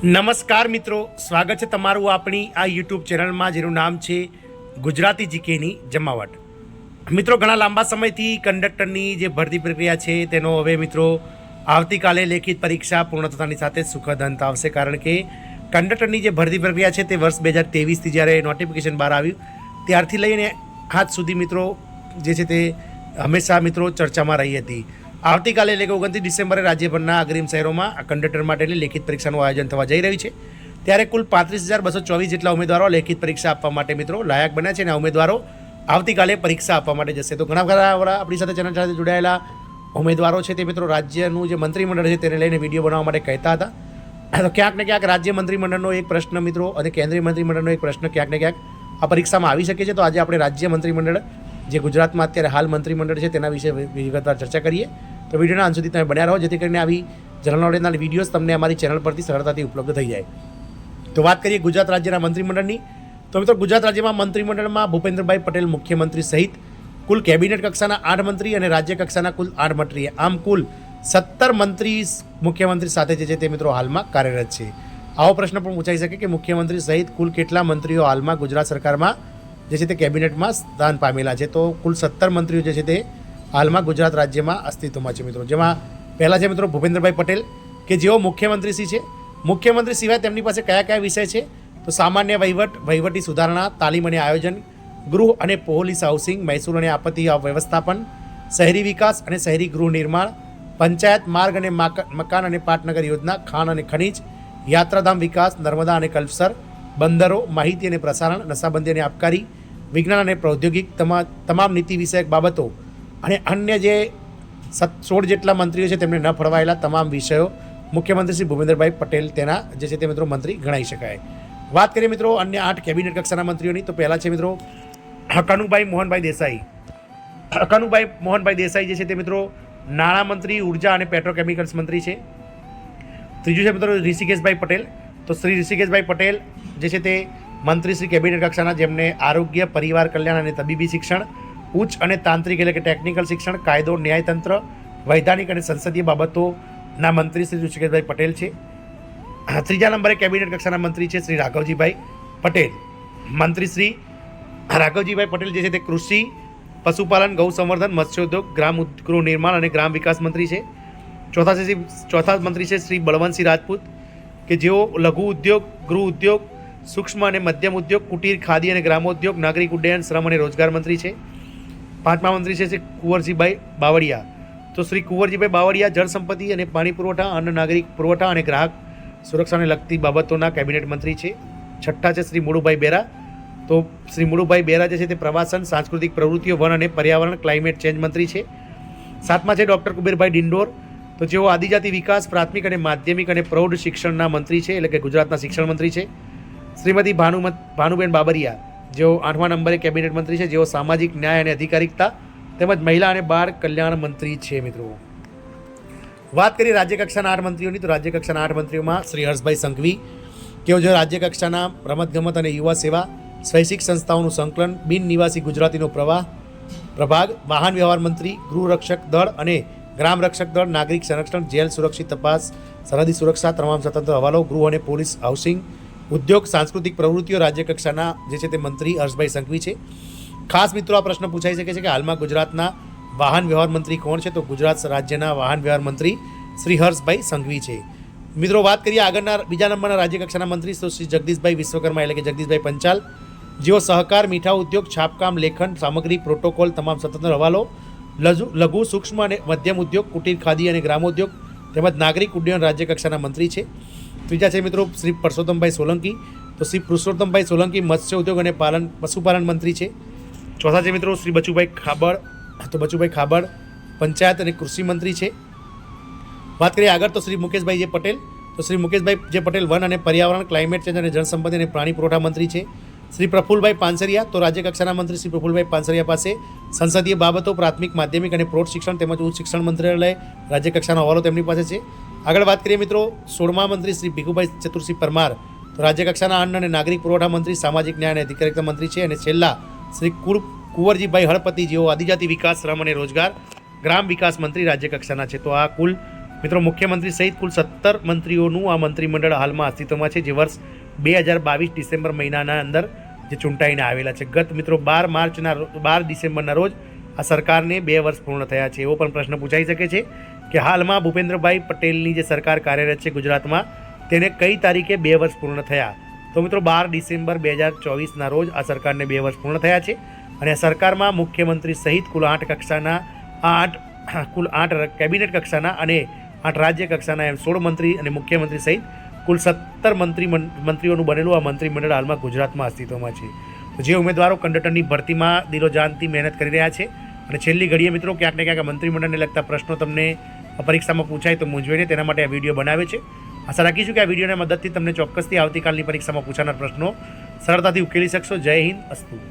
નમસ્કાર મિત્રો, સ્વાગત છે તમારું આપણી આ યુટ્યુબ ચેનલમાં જેનું નામ છે ગુજરાતી જીકેની જમાવટ. મિત્રો, ઘણા લાંબા સમયથી કંડક્ટરની જે ભરતી પ્રક્રિયા છે તેનો હવે મિત્રો આવતીકાલે લેખિત પરીક્ષા પૂર્ણ થતાની સાથે સુખદ અંત આવશે. કારણ કે કંડક્ટરની જે ભરતી પ્રક્રિયા છે તે વર્ષ 2023થી જ્યારે નોટિફિકેશન બહાર આવ્યું ત્યારથી લઈને આજ સુધી મિત્રો જે છે તે હંમેશા મિત્રો ચર્ચામાં રહી હતી. આવતીકાલે એટલે કે 29 ડિસેમ્બરે રાજ્યભરના અગ્રીમ શહેરોમાં કંડક્ટર માટેની લેખિત પરીક્ષાનું આયોજન થવા જઈ રહ્યું છે. ત્યારે કુલ 35,224 જેટલા ઉમેદવારો લેખિત પરીક્ષા આપવા માટે મિત્રો લાયક બન્યા છે અને ઉમેદવારો આવતીકાલે પરીક્ષા આપવા માટે જશે. તો ઘણા બધા આપણી સાથે ચેનલ સાથે જોડાયેલા ઉમેદવારો છે તે મિત્રો રાજ્યનું જે મંત્રીમંડળ છે તેને લઈને વિડીયો બનાવવા માટે કહેતા હતા. તો ક્યાંક ને ક્યાંક રાજ્ય મંત્રીમંડળનો એક પ્રશ્ન મિત્રો અને કેન્દ્રીય મંત્રીમંડળનો એક પ્રશ્ન ક્યાંક ને ક્યાંક આ પરીક્ષામાં આવી શકે છે. તો આજે આપણે રાજ્ય મંત્રીમંડળ જે ગુજરાતમાં અત્યારે હાલ મંત્રીમંડળ છે તેના વિશે વિગતવાર ચર્ચા કરીએ. તો વિડીયોના અંત સુધી તમે બન્યા રહો જેથી કરીને આવી જનરલ નોલેજના વિડીયોઝ તમને અમારી ચેનલ પરથી સરળતાથી ઉપલબ્ધ થઈ જાય. તો વાત કરીએ ગુજરાત રાજ્યના મંત્રીમંડળની. તો મિત્રો ગુજરાત રાજ્યમાં મંત્રીમંડળમાં ભૂપેન્દ્રભાઈ પટેલ મુખ્યમંત્રી સહિત કુલ કેબિનેટ કક્ષાના 8 મંત્રી અને રાજ્ય કક્ષાના કુલ 8 મંત્રી, આમ કુલ 17 મંત્રી મુખ્યમંત્રી સાથે જે છે તે મિત્રો હાલમાં કાર્યરત છે. આવો પ્રશ્ન પણ પૂછાઈ શકે કે મુખ્યમંત્રી સહિત કુલ કેટલા મંત્રીઓ હાલમાં ગુજરાત સરકારમાં જે છે તે કેબિનેટમાં સ્થાન પામેલા છે. તો કુલ 17 મંત્રીઓ જે છે તે હાલમાં ગુજરાત રાજ્યમાં અસ્તિત્વમાં છે મિત્રો. જેમાં પહેલા છે મિત્રો ભૂપેન્દ્રભાઈ પટેલ કે જેઓ મુખ્યમંત્રી છે. મુખ્યમંત્રી સિવાય તેમની પાસે કયા કયા વિષય છે? તો સામાન્ય વહીવટ, વહીવટી સુધારણા, તાલીમ અને આયોજન, ગૃહ અને પોલીસ હાઉસિંગ, મહેસૂલ અને આપત્તિ વ્યવસ્થાપન, શહેરી વિકાસ અને શહેરી ગૃહ નિર્માણ, પંચાયત, માર્ગ અને મકાન અને પાટનગર યોજના, ખાણ અને ખનીજ, યાત્રાધામ વિકાસ, નર્મદા અને કલ્પસર, બંદરો, માહિતી અને પ્રસારણ, નશાબંધી અને આબકારી, વિજ્ઞાન અને પ્રૌદ્યોગિક, તમામ નીતિ વિષયક બાબતો અને અન્ય જે 16 જેટલા મંત્રીઓ છે તેમને ન ફળવાયેલા તમામ વિષયો મુખ્યમંત્રી શ્રી ભૂપેન્દ્રભાઈ પટેલ તેના જે છે તે મિત્રો મંત્રી ગણાઈ શકાય. વાત કરીએ મિત્રો અન્ય 8 કેબિનેટ કક્ષાના મંત્રીઓની. તો પહેલા છે મિત્રો કનુભાઈ મોહનભાઈ દેસાઈ. કનુભાઈ મોહનભાઈ દેસાઈ જે છે તે મિત્રો નાણામંત્રી, ઉર્જા અને પેટ્રોકેમિકલ્સ મંત્રી છે. ત્રીજું છે મિત્રો ઋષિકેશભાઈ પટેલ. તો શ્રી ઋષિકેશભાઈ પટેલ જે છે તે મંત્રી શ્રી કેબિનેટ કક્ષાના જેમને આરોગ્ય, પરિવાર કલ્યાણ અને તબીબી શિક્ષણ, ઉચ્ચ અને તાંત્રિક એટલે કે ટેકનિકલ શિક્ષણ, કાયદો, ન્યાયતંત્ર, વૈધાનિક અને સંસદીય બાબતોના મંત્રી શ્રી ઋષિકેશભાઈ પટેલ છે. ત્રીજા નંબરે કેબિનેટ કક્ષાના મંત્રી છે શ્રી રાઘવજીભાઈ પટેલ. મંત્રી શ્રી રાઘવજીભાઈ પટેલ જે છે તે કૃષિ, પશુપાલન, ગૌ સંવર્ધન, મત્સ્યોદ્યોગ, ગૃહ નિર્માણ અને ગ્રામ વિકાસ મંત્રી છે. ચોથા મંત્રી છે શ્રી બળવંતસિંહ રાજપૂત કે જેઓ લઘુ ઉદ્યોગ, ગૃહ ઉદ્યોગ, સૂક્ષ્મ અને મધ્યમ ઉદ્યોગ, કુટીર, ખાદી અને ગ્રામોદ્યોગ, નાગરિક ઉડ્ડયન, શ્રમ અને રોજગાર મંત્રી છે. પાંચમા મંત્રી છે શ્રી કુંવરજીભાઈ બાવળિયા. તો શ્રી કુંવરજીભાઈ બાવળિયા જળ સંપત્તિ અને પાણી પુરવઠા, અન્ન નાગરિક પુરવઠા અને ગ્રાહક સુરક્ષાને લગતી બાબતોના કેબિનેટ મંત્રી છે. છઠ્ઠા છે શ્રી મુળુભાઈ બેરા. તો શ્રી મુળુભાઈ બેરા જે છે તે પ્રવાસન, સાંસ્કૃતિક પ્રવૃત્તિઓ, વન અને પર્યાવરણ, ક્લાઇમેટ ચેન્જ મંત્રી છે. સાતમા છે ડૉક્ટર કુબેરભાઈ ડિંડોર. તો જેઓ આદિજાતિ વિકાસ, પ્રાથમિક અને માધ્યમિક અને પ્રૌઢ શિક્ષણના મંત્રી છે એટલે કે ગુજરાતના શિક્ષણ મંત્રી છે. શ્રીમતી ભાનુબેન બાબરિયા જેઓ 8મા નંબરે કેબિનેટ મંત્રી છે, જેઓ સામાજિક ન્યાય અને અધિકારિકતા તેમજ મહિલા અને બાળ કલ્યાણ મંત્રી છે. મિત્રો વાત કરીએ રાજ્યકક્ષાના 8 મંત્રીઓની. તો રાજ્યકક્ષાના 8 મંત્રીઓમાં શ્રી હર્ષભાઈ સંઘવી કે જેઓ રાજ્યકક્ષાના રમતગમત અને યુવા સેવા, સ્વૈચ્છિક સંસ્થાઓનું સંકલન, બિન નિવાસી ગુજરાતીનો પ્રભાગ, વાહન વ્યવહાર મંત્રી, ગૃહ રક્ષક દળ અને ગ્રામ રક્ષક દળ, નાગરિક સંરક્ષણ, જેલ સુરક્ષિત તપાસ, સરહદી સુરક્ષા, તમામ સ્વતંત્ર હવાલો, ગૃહ અને પોલીસ હાઉસિંગ, ઉદ્યોગ, સાંસ્કૃતિક પ્રવૃત્તિઓ રાજ્યકક્ષાના જે છે તે મંત્રી હર્ષભાઈ સંઘવી છે. ખાસ મિત્રો આ પ્રશ્ન પૂછાઈ શકે છે કે હાલમાં ગુજરાતના વાહન વ્યવહાર મંત્રી કોણ છે? તો ગુજરાત રાજ્યના વાહન વ્યવહાર મંત્રી શ્રી હર્ષભાઈ સંઘવી છે. મિત્રો વાત કરીએ આગળના બીજા નંબરના રાજ્યકક્ષાના મંત્રી તો શ્રી જગદીશભાઈ વિશ્વકર્મા એટલે કે જગદીશભાઈ પંચાલ, જેઓ સહકાર, મીઠા ઉદ્યોગ, છાપકામ, લેખન, સામગ્રી, પ્રોટોકોલ, તમામ સ્વતંત્ર હવાલો, લઘુ, સૂક્ષ્મ અને મધ્યમ ઉદ્યોગ, કુટીર, ખાદી અને ગ્રામોદ્યોગ તેમજ નાગરિક ઉડ્ડયન રાજ્યકક્ષાના મંત્રી છે. ત્રીજા છે મિત્રો શ્રી પરસોત્તમભાઈ સોલંકી. તો શ્રી પુરુષોત્તમભાઈ સોલંકી મત્સ્ય ઉદ્યોગ અને પશુપાલન મંત્રી છે. ચોથા છે મિત્રો શ્રી બચુભાઈ ખાબડ. તો બચુભાઈ ખાબડ પંચાયત અને કૃષિ મંત્રી છે. વાત કરીએ આગળ તો શ્રી મુકેશભાઈ જે પટેલ. તો શ્રી મુકેશભાઈ જે પટેલ વન અને પર્યાવરણ, ક્લાઇમેટ ચેન્જ અને જળ સંપત્તિ અને પ્રાણી પુરવઠા મંત્રી છે. શ્રી પ્રફુલભાઈ પાનસરિયા. તો રાજ્યકક્ષાના મંત્રી શ્રી પ્રફુલભાઈ પાનસરિયા પાસે સંસદીય બાબતો, પ્રાથમિક, માધ્યમિક અને પ્રૌઢ શિક્ષણ તેમજ ઉચ્ચ શિક્ષણ મંત્રાલય રાજ્યકક્ષાનો હવાલો તેમની પાસે છે. આગળ વાત કરીએ મિત્રો 16મા મંત્રી શ્રી ભીખુભાઈ ચતુરસિંહ પરમાર. તો રાજ્યકક્ષાના અન્ન અને નાગરિક પુરવઠા મંત્રી, સામાજિક ન્યાય અને અધિકારિતા મંત્રી છે. અને છેલ્લા શ્રી કુંવરજીભાઈ હળપતિ જેઓ આદિજાતિ વિકાસ, શ્રમ અને રોજગાર, ગ્રામ વિકાસ મંત્રી રાજ્યકક્ષાના છે. તો આ કુલ મિત્રો મુખ્યમંત્રી સહિત કુલ 17 મંત્રીઓનું આ મંત્રીમંડળ હાલમાં અસ્તિત્વમાં છે, જે વર્ષ 2022 ડિસેમ્બર મહિનાના અંદર જે ચૂંટાઈને આવેલા છે. ગત મિત્રો 12 ડિસેમ્બરના રોજ આ સરકારને 2 વર્ષ પૂર્ણ થયા છે. એવો પણ પ્રશ્ન પૂછાઈ શકે છે કે હાલમાં ભૂપેન્દ્રભાઈ પટેલની જે સરકાર કાર્યરત છે ગુજરાતમાં, તેને કઈ તારીખે 2 વર્ષ પૂર્ણ થયા? તો મિત્રો 12 ડિસેમ્બર 2024ના રોજ આ સરકારને 2 વર્ષ પૂર્ણ થયા છે. અને આ સરકારમાં મુખ્યમંત્રી સહિત કુલ 8 કક્ષાના 8 કેબિનેટ કક્ષાના અને 8 રાજ્ય કક્ષાના એમ 16 મંત્રી અને મુખ્યમંત્રી સહિત કુલ 17 મંત્રીઓનું બનેલું આ મંત્રીમંડળ હાલમાં ગુજરાતમાં અસ્તિત્વમાં છે. તો જે ઉમેદવારો કંડક્ટરની ભરતીમાં દિલોજાનથી મહેનત કરી રહ્યા છે અને છેલ્લી ઘડીએ મિત્રો ક્યાંક ને ક્યાંક મંત્રીમંડળને લગતા પ્રશ્નો તમને પરીક્ષામાં પૂછાય તો મૂંઝવીને તેના માટે આ વિડીયો બનાવે છે. આશા રાખીશું કે આ વિડીયોની મદદથી તમને ચોક્કસથી આવતીકાલની પરીક્ષામાં પૂછાનાર પ્રશ્નો સરળતાથી ઉકેલી શકશો. જય હિન્દ, અસ્તુ.